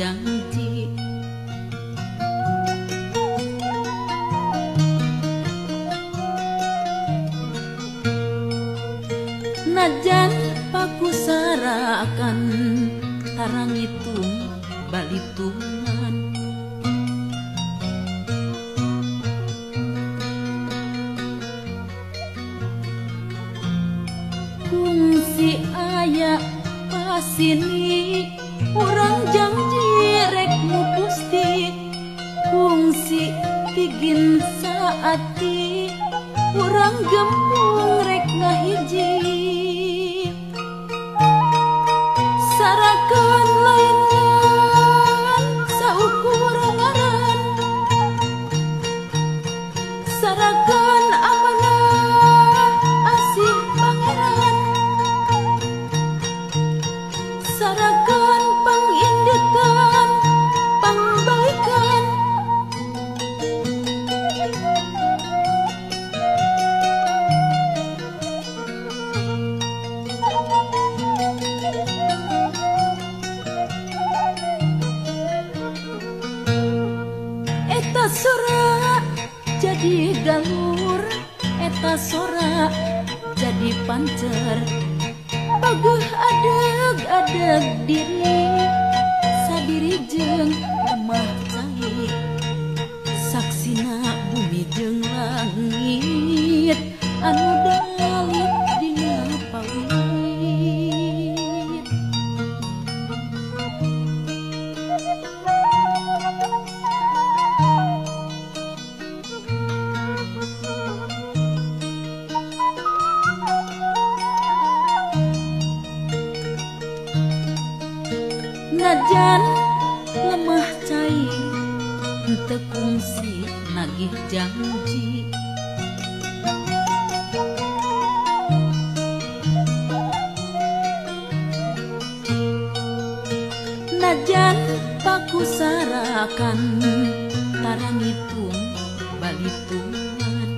janji. Najan pakusarakan tarang itu balitungan. Kungsi aya pasini urang janji rek mupusti. Kungsi pigin saati urang gembung rek ngahiji. Sarakan laingan saukuran ngaran, sarakan amanah asih pangeran, sarakan pangindekan pangbaikan. Eta sora jadi galur, eta sora jadi pancer. Baguh adeg-adeg diri, sadiri jeung lemah cai. Saksina bumi jeung langit anu dalit dina pawit. Najan lemah cai henteu kungsi nagih janji. Najan pakusarakan tarangitun balitungan.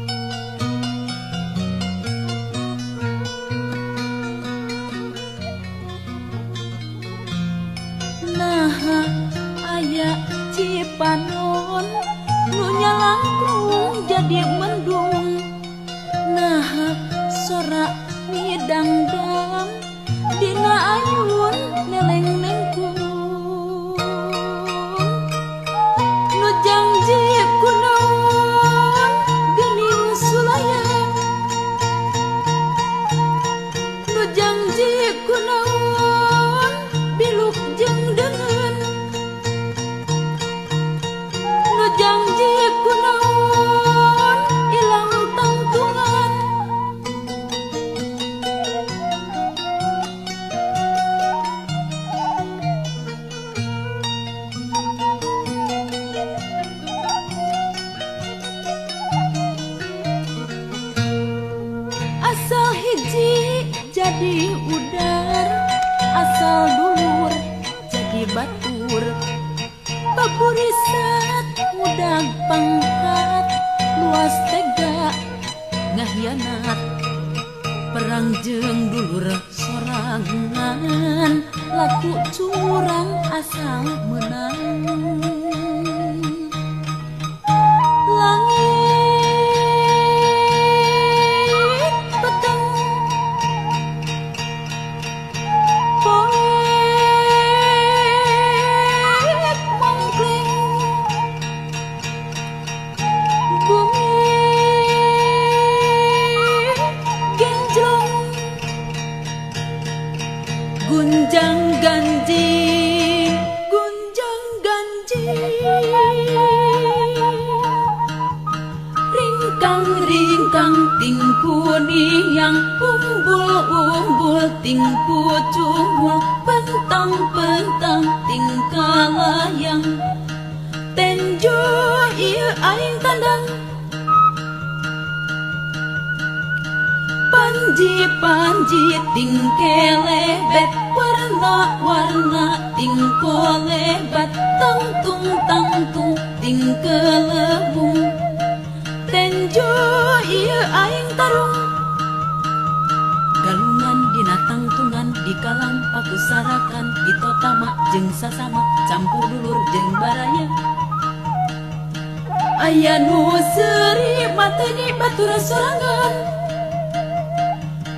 Naha aya cipanon nu nyalangkung jadi mendung. Naha sora midangdang dina ayun neleng nengkung. Nu janji kunaon geuning sulaya, nu janji kunaon biluk jeung deungeun, nu janji kunaon ilang tangtungan. Asal hiji jadi udar, asal dulur jadi batur. Paburisat mudag pangkat, luas tega ngahianat. Perang jeung dulur sorangan, laku curang asal menang. Langit peteng poek mangkling, bumi genjlong gunjang ganjing, gunjang ganjing. Ringkang-ringkang ting kuniang, umbul-umbul ting pucungul, pentang-pentang ting kalayang. Tenjo ieu aing tandang, panji-panji ting kelebet, warna-warna ting kolebat, tangtung-tangtung ting kelebung. Tenjo ieu aing tarung, galungan dina tangtungan di kalang aku sarakan itu tamak jeung sasama campur dulur jeung baraya aya nu seuri mateni batura sorangan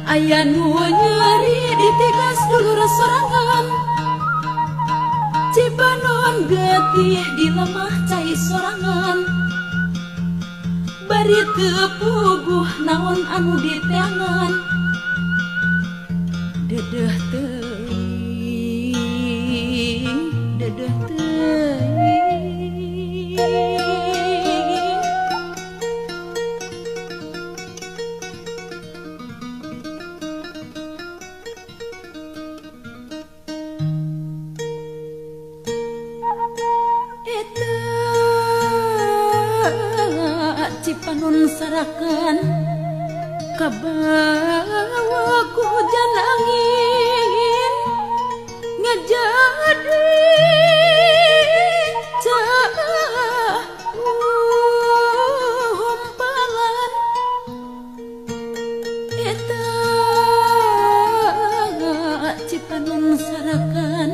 aya nu nyeri di tigas dulur sorangan cipanon getih di lemah cai sorangan bari teu puguh naon anu diteangan dedeh teuing dedeh teuing eta cipanon sarakan kabawa ku hujan angin ngajadi umpalan eta cipanon sarakan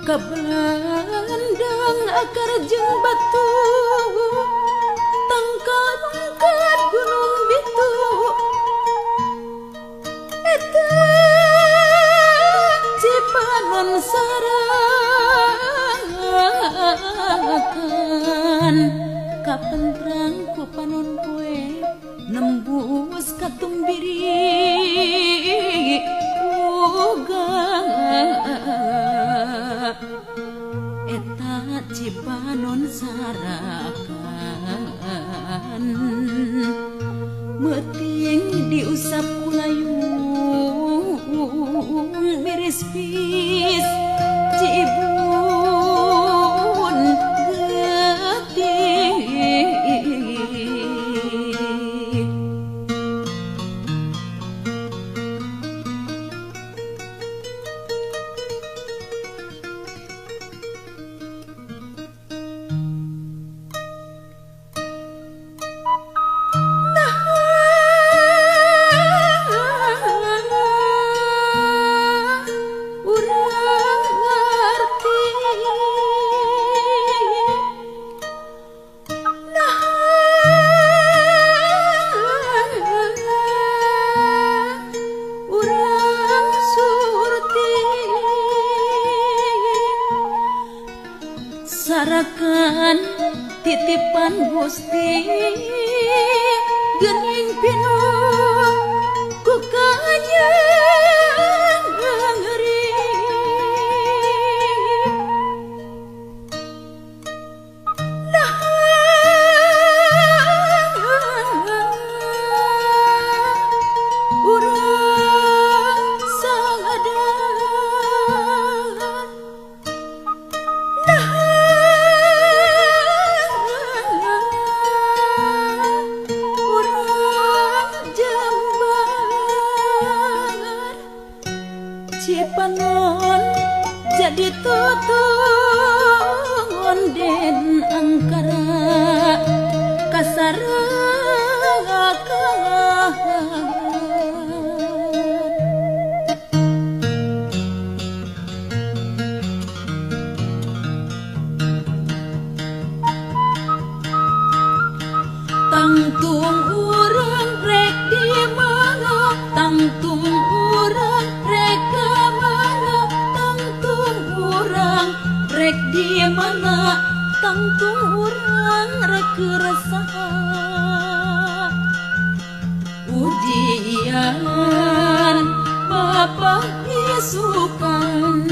kabelandang akar jeung batu tangkat gunung bitu eta cipanon sarakan kapentrang ku panon poe nembus katumbiri eta cipanon sarakan meting diusap kulayung miris pis cibun getih sarakan titipan Gusti geuning pinuh ku kanyang ngeri urang sangadar cipanon jadi tutung den angkara kasarakan tangtung urang rek di mana tangtung urang rek ka mana tangtung urang rek di mana tangtung urang rek keresaha ujian Bapa isukan